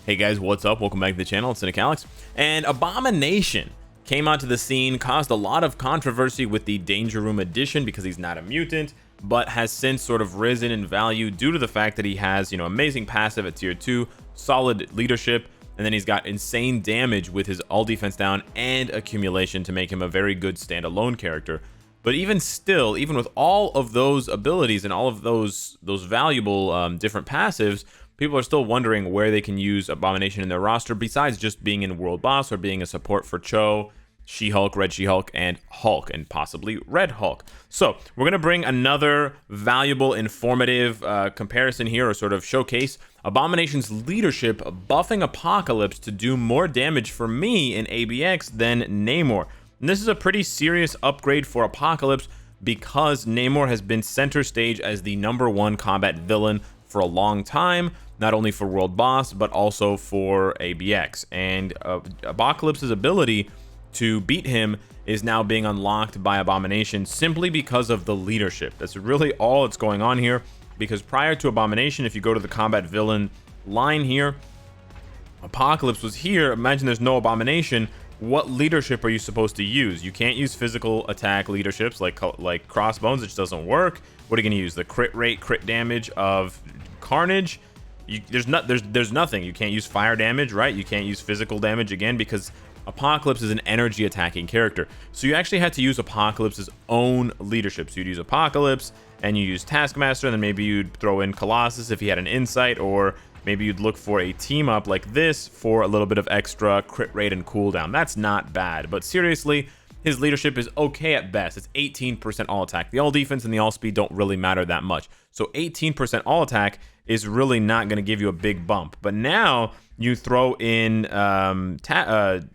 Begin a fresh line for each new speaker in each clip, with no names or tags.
Hey guys, what's up? Welcome back to the channel. It's Cynicalex. And Abomination came onto the scene, caused a lot of controversy with the Danger Room edition because he's not a mutant, but has since sort of risen in value due to the fact that he has, amazing passive at tier 2, solid leadership, and then he's got insane damage with his all defense down and accumulation to make him a very good standalone character. But even still, even with all of those abilities and all of those valuable different passives, people are still wondering where they can use Abomination in their roster besides just being in World Boss or being a support for Cho, She-Hulk, Red She-Hulk, and Hulk, and possibly Red Hulk. So we're going to bring another valuable, informative comparison here, or sort of showcase Abomination's leadership buffing Apocalypse to do more damage for me in ABX than Namor. And this is a pretty serious upgrade for Apocalypse because Namor has been center stage as the #1 combat villain for a long time, not only for World Boss, but also for ABX. And Apocalypse's ability to beat him is now being unlocked by Abomination simply because of the leadership. That's really all that's going on here, because prior to Abomination, if you go to the combat villain line here, Apocalypse was here. Imagine there's no Abomination. What leadership are you supposed to use? You can't use physical attack leaderships like Crossbones. It just doesn't work. What are you going to use? The crit rate, crit damage of Carnage? There's nothing. You can't use fire damage, right? You can't use physical damage again because Apocalypse is an energy attacking character. So you actually had to use Apocalypse's own leadership. So you'd use Apocalypse and you use Taskmaster, and then maybe you'd throw in Colossus if he had an insight, or maybe you'd look for a team up like this for a little bit of extra crit rate and cooldown. That's not bad, but seriously, his leadership is okay at best. It's 18% all attack. The all defense and the all speed don't really matter that much. So 18% all attack is really not going to give you a big bump. But now you throw in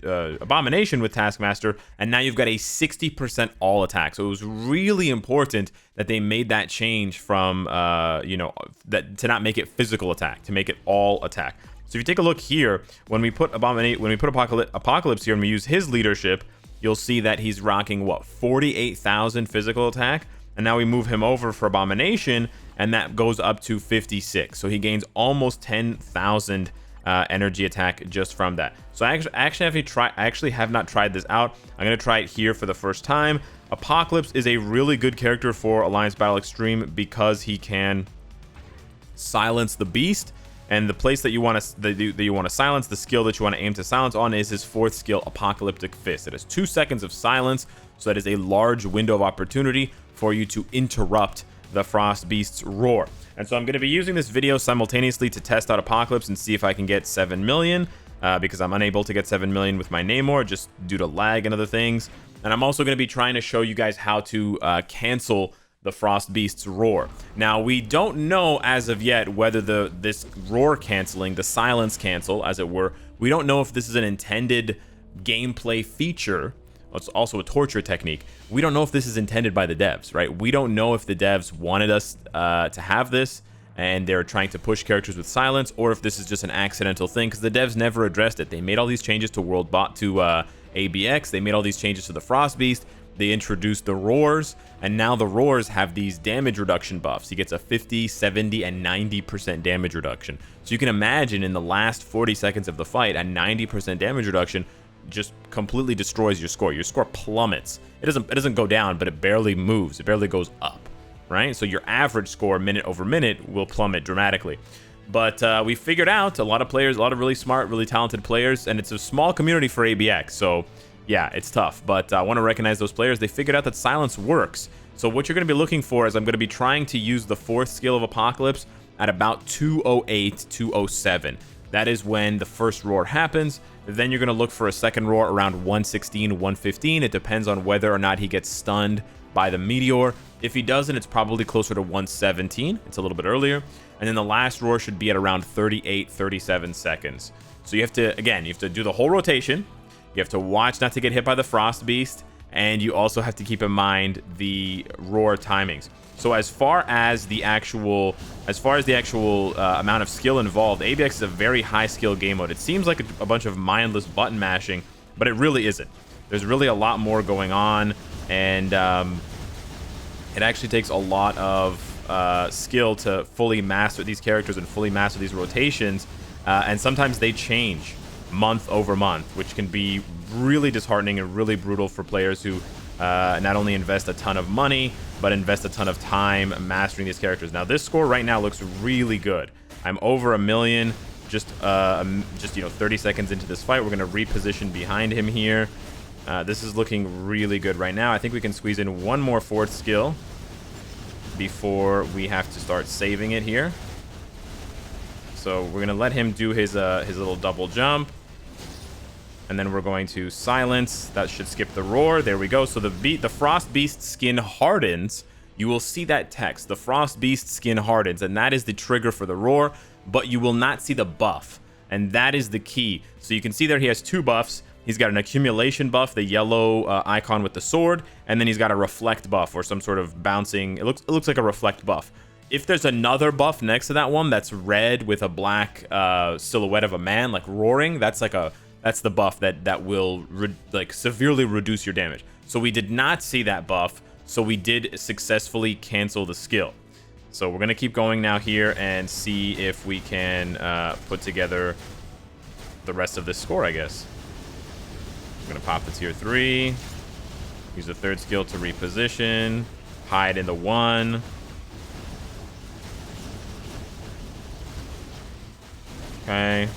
Abomination with Taskmaster, and now you've got a 60% all attack. So it was really important that they made that change from, to not make it physical attack, to make it all attack. So if you take a look here, when we put Apocalypse here and we use his leadership, you'll see that he's rocking, 48,000 physical attack? And now we move him over for Abomination, and that goes up to 56. So he gains almost 10,000 energy attack just from that. So I actually have not tried this out. I'm going to try it here for the first time. Apocalypse is a really good character for Alliance Battle Extreme because he can silence the beast. And the place that you want to silence, the skill that you want to aim to silence on, is his 4th skill, Apocalyptic Fist. It has 2 seconds of silence, so that is a large window of opportunity for you to interrupt the Frost Beast's roar. And so I'm going to be using this video simultaneously to test out Apocalypse and see if I can get 7 million, because I'm unable to get 7 million with my Namor just due to lag and other things. And I'm also going to be trying to show you guys how to cancel the Frost Beast's roar. Now, we don't know as of yet whether this roar canceling, the silence cancel as it were, we don't know if this is an intended gameplay feature. It's also a torture technique. We don't know if this is intended by the devs, right? We don't know if the devs wanted us to have this and they're trying to push characters with silence, or if this is just an accidental thing, because the devs never addressed it. They made all these changes to ABX. They made all these changes to the Frost Beast. They introduced the roars, and now the roars have these damage reduction buffs. He gets a 50, 70, and 90% damage reduction. So you can imagine in the last 40 seconds of the fight, a 90% damage reduction just completely destroys your score. Your score plummets. It doesn't go down, but it barely moves. It barely goes up, right? So your average score minute over minute will plummet dramatically. But we figured out a lot of players, a lot of really smart, really talented players, and it's a small community for ABX. So yeah, it's tough, but I want to recognize those players. They figured out that silence works. So what you're going to be looking for is I'm going to be trying to use the 4th skill of Apocalypse at about 208, 207. That is when the first roar happens. Then you're going to look for a second roar around 116, 115. It depends on whether or not he gets stunned by the meteor. If he doesn't, it's probably closer to 117. It's a little bit earlier. And then the last roar should be at around 38, 37 seconds. So you have to do the whole rotation. You have to watch not to get hit by the Frost Beast, and you also have to keep in mind the roar timings. So as far as the actual amount of skill involved, ABX is a very high skill game mode. It seems like a bunch of mindless button mashing, but it really isn't. There's really a lot more going on, and it actually takes a lot of skill to fully master these characters and fully master these rotations. And sometimes they change month over month, which can be really disheartening and really brutal for players who not only invest a ton of money, but invest a ton of time mastering these characters. Now, this score right now looks really good. I'm over 1 million, just 30 seconds into this fight. We're going to reposition behind him here. This is looking really good right now. I think we can squeeze in one more fourth skill before we have to start saving it here. So we're going to let him do his little double jump. And then we're going to silence. That should skip the roar. There we go. So the Frost Beast skin hardens. You will see that text. The Frost Beast skin hardens. And that is the trigger for the roar. But you will not see the buff. And that is the key. So you can see there he has 2 buffs. He's got an accumulation buff, the yellow icon with the sword. And then he's got a reflect buff or some sort of bouncing. It looks like a reflect buff. If there's another buff next to that one that's red with a black silhouette of a man, like roaring, that's the buff that will severely reduce your damage. So we did not see that buff, so we did successfully cancel the skill. So we're gonna keep going now here and see if we can put together the rest of this score, I guess. I'm gonna pop the tier 3, use the 3rd skill to reposition, hide in the 1. Okay.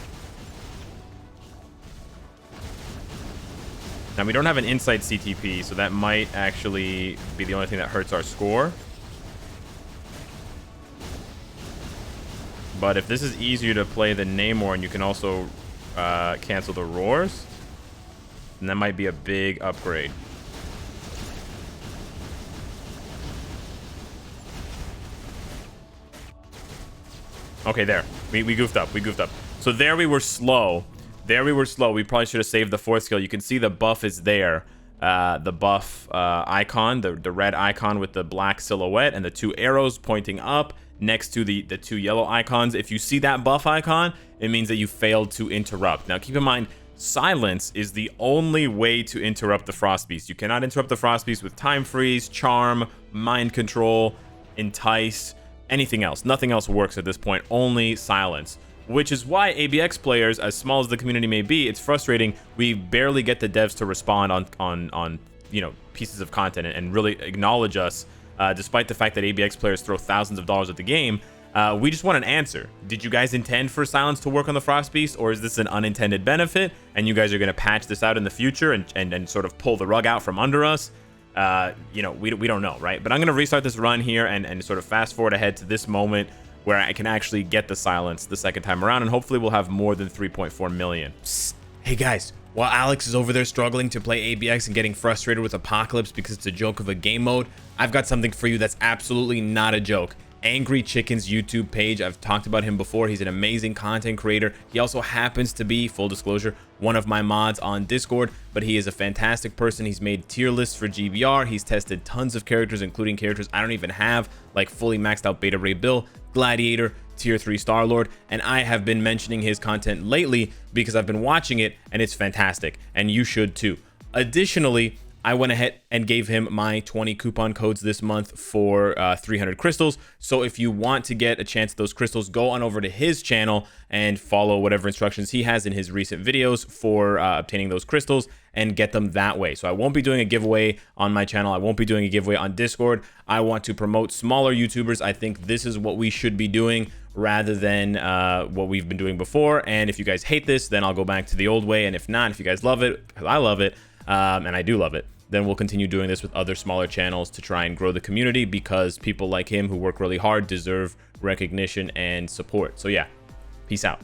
Now, we don't have an insight CTP, so that might actually be the only thing that hurts our score. But if this is easier to play than Namor, and you can also cancel the roars, then that might be a big upgrade. Okay, there. We goofed up. We goofed up. So there we were slow. We probably should have saved the 4th skill. You can see the buff is there. The buff icon, the red icon with the black silhouette and the 2 arrows pointing up next to the 2 yellow icons. If you see that buff icon, it means that you failed to interrupt. Now, keep in mind, silence is the only way to interrupt the Frost Beast. You cannot interrupt the Frost Beast with time freeze, charm, mind control, entice, anything else. Nothing else works at this point, only silence. Which is why ABX players, as small as the community may be, it's frustrating. We barely get the devs to respond on pieces of content and really acknowledge us, despite the fact that ABX players throw thousands of dollars at the game. We just want an answer. Did you guys intend for silence to work on the Frost Beast, or is this an unintended benefit and you guys are going to patch this out in the future and sort of pull the rug out from under us? We don't know, right? But I'm going to restart this run here and sort of fast forward ahead to this moment where I can actually get the silence the second time around, and hopefully we'll have more than 3.4 million. Psst. Hey guys, while Alex is over there struggling to play ABX and getting frustrated with Apocalypse because it's a joke of a game mode, I've got something for you that's absolutely not a joke. Angry Chicken's YouTube page. I've talked about him before. He's an amazing content creator. He also happens to be, full disclosure, one of my mods on Discord, but he is a fantastic person. He's made tier lists for GBR. He's tested tons of characters, including characters I don't even have, like fully maxed out Beta Ray Bill, Gladiator, tier 3 Star-Lord, and I have been mentioning his content lately because I've been watching it and it's fantastic, and you should too. Additionally, I went ahead and gave him my 20 coupon codes this month for 300 crystals. So if you want to get a chance at those crystals, go on over to his channel and follow whatever instructions he has in his recent videos for obtaining those crystals and get them that way. So I won't be doing a giveaway on my channel. I won't be doing a giveaway on Discord. I want to promote smaller YouTubers. I think this is what we should be doing rather than what we've been doing before. And if you guys hate this, then I'll go back to the old way. And if not, if you guys love it, because I love it, and I do love it, then we'll continue doing this with other smaller channels to try and grow the community, because people like him who work really hard deserve recognition and support. So yeah, peace out.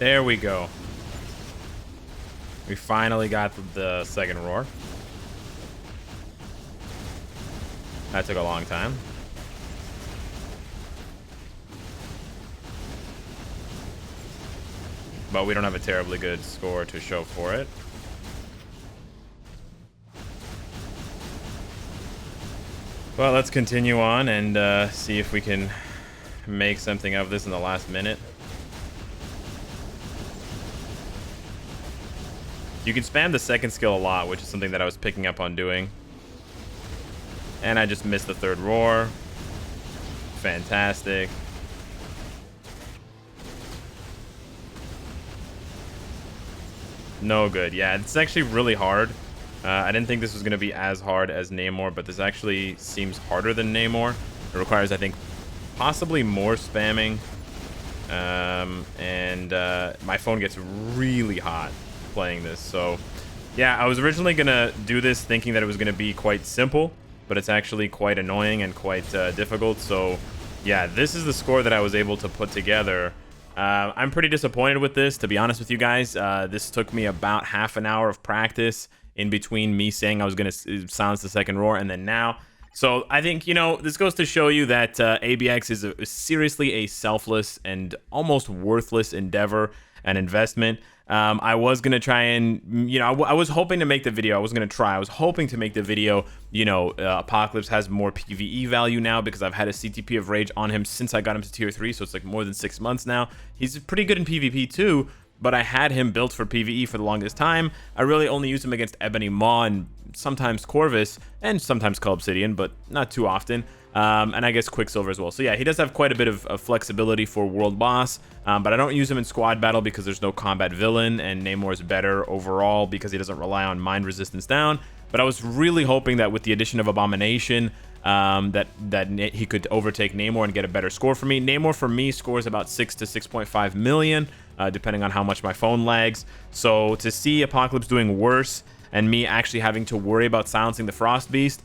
There we go. We finally got the second roar. That took a long time. But we don't have a terribly good score to show for it. Well, let's continue on and see if we can make something of this in the last minute. You can spam the second skill a lot, which is something that I was picking up on doing. And I just missed the third roar. Fantastic. No good. Yeah, it's actually really hard. I didn't think this was going to be as hard as Namor, but this actually seems harder than Namor. It requires, I think, possibly more spamming. My phone gets really hot playing this. So, yeah, I was originally going to do this thinking that it was going to be quite simple, but it's actually quite annoying and quite difficult. So, yeah, this is the score that I was able to put together. I'm pretty disappointed with this, to be honest with you guys. This took me about half an hour of practice in between me saying I was going to silence the second roar and then now. So I think, you know, this goes to show you that ABX is seriously a selfless and almost worthless endeavor and investment. I was going to try and, you know, I was hoping to make the video. I was going to try. I was hoping to make the video, you know, Apocalypse has more PvE value now because I've had a CTP of Rage on him since I got him to tier 3. So it's like more than 6 months now. He's pretty good in PvP too, but I had him built for PvE for the longest time. I really only used him against Ebony Maw and sometimes Corvus and sometimes Cull Obsidian, but not too often. And I guess Quicksilver as well. So yeah, he does have quite a bit of flexibility for World Boss, but I don't use him in squad battle because there's no combat villain, and Namor is better overall because he doesn't rely on mind resistance down. But I was really hoping that with the addition of Abomination, that he could overtake Namor and get a better score for me. Namor for me scores about 6 to 6.5 million, depending on how much my phone lags. So to see Apocalypse doing worse and me actually having to worry about silencing the Frost Beast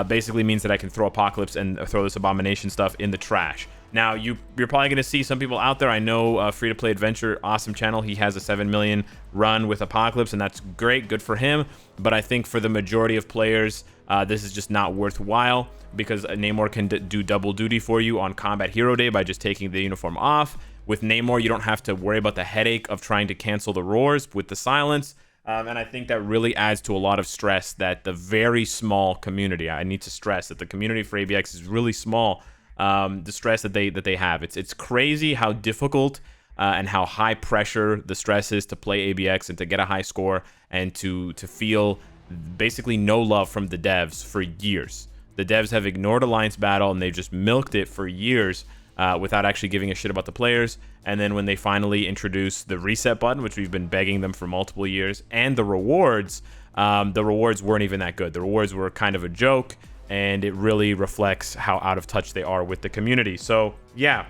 basically means that I can throw Apocalypse and throw this Abomination stuff in the trash. Now, you're probably going to see some people out there. I know Free to Play Adventure, awesome channel. He has a 7 million run with Apocalypse, and that's great. Good for him. But I think for the majority of players, this is just not worthwhile because Namor can do double duty for you on Combat Hero Day by just taking the uniform off. With Namor, you don't have to worry about the headache of trying to cancel the roars with the silence. And I think that really adds to a lot of stress that the very small community, I need to stress that the community for ABX is really small, the stress that they have. It's crazy how difficult and how high pressure the stress is to play ABX and to get a high score and to feel basically no love from the devs for years. The devs have ignored Alliance Battle and they've just milked it for years without actually giving a shit about the players. And then when they finally introduce the reset button, which we've been begging them for multiple years, and the rewards weren't even that good. The rewards were kind of a joke, and it really reflects how out of touch they are with the community. So yeah,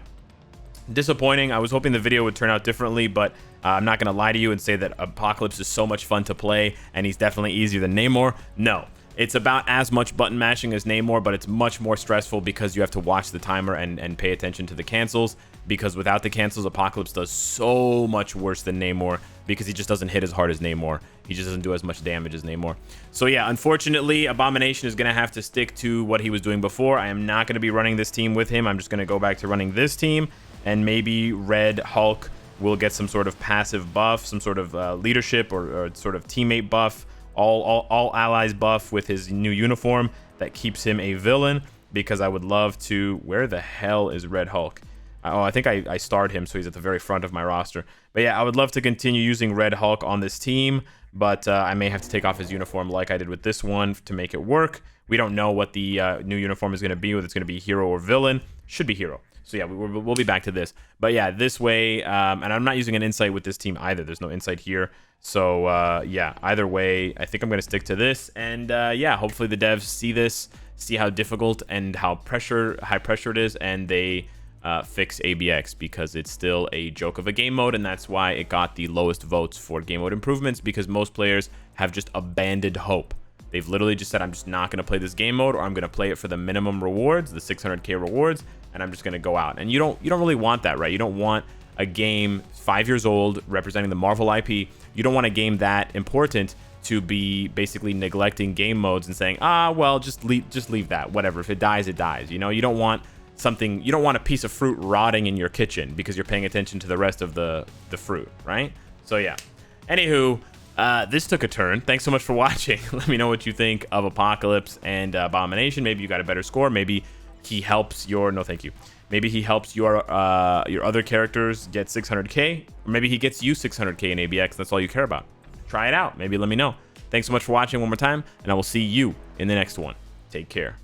disappointing. I was hoping the video would turn out differently, but I'm not going to lie to you and say that Apocalypse is so much fun to play, and he's definitely easier than Namor. No. It's about as much button mashing as Namor, but it's much more stressful because you have to watch the timer and pay attention to the cancels, because without the cancels, Apocalypse does so much worse than Namor because he just doesn't hit as hard as Namor. He just doesn't do as much damage as Namor. So yeah, unfortunately, Abomination is going to have to stick to what he was doing before. I am not going to be running this team with him. I'm just going to go back to running this team, and maybe Red Hulk will get some sort of passive buff, some sort of leadership or sort of teammate buff. All allies buff with his new uniform that keeps him a villain, because I would love to... Where the hell is Red Hulk? Oh, I think I starred him, so he's at the very front of my roster. But yeah, I would love to continue using Red Hulk on this team, but I may have to take off his uniform like I did with this one to make it work. We don't know what the new uniform is going to be, whether it's going to be hero or villain. Should be hero. So yeah, we'll be back to this. But yeah, this way, and I'm not using an insight with this team either. There's no insight here. So yeah, either way, I think I'm going to stick to this. And yeah, hopefully the devs see this, see how difficult and how high pressure it is, and they fix ABX, because it's still a joke of a game mode, and that's why it got the lowest votes for game mode improvements, because most players have just abandoned hope. They've literally just said, I'm just not going to play this game mode, or I'm going to play it for the minimum rewards, the 600k rewards, and I'm just going to go out. And you don't really want that, right? You don't want a game 5 years old representing the Marvel IP. You don't want a game that important to be basically neglecting game modes and saying, well, just leave that, whatever. If it dies, it dies. You know, you don't want something, you don't want a piece of fruit rotting in your kitchen because you're paying attention to the rest of the fruit, right? So yeah. Anywho, this took a turn. Thanks so much for watching. Let me know what you think of Apocalypse and Abomination. Maybe you got a better score. Maybe he helps your... No, thank you. Maybe he helps your other characters get 600k. Or maybe he gets you 600k in ABX. That's all you care about. Try it out. Maybe let me know. Thanks so much for watching one more time, and I will see you in the next one. Take care.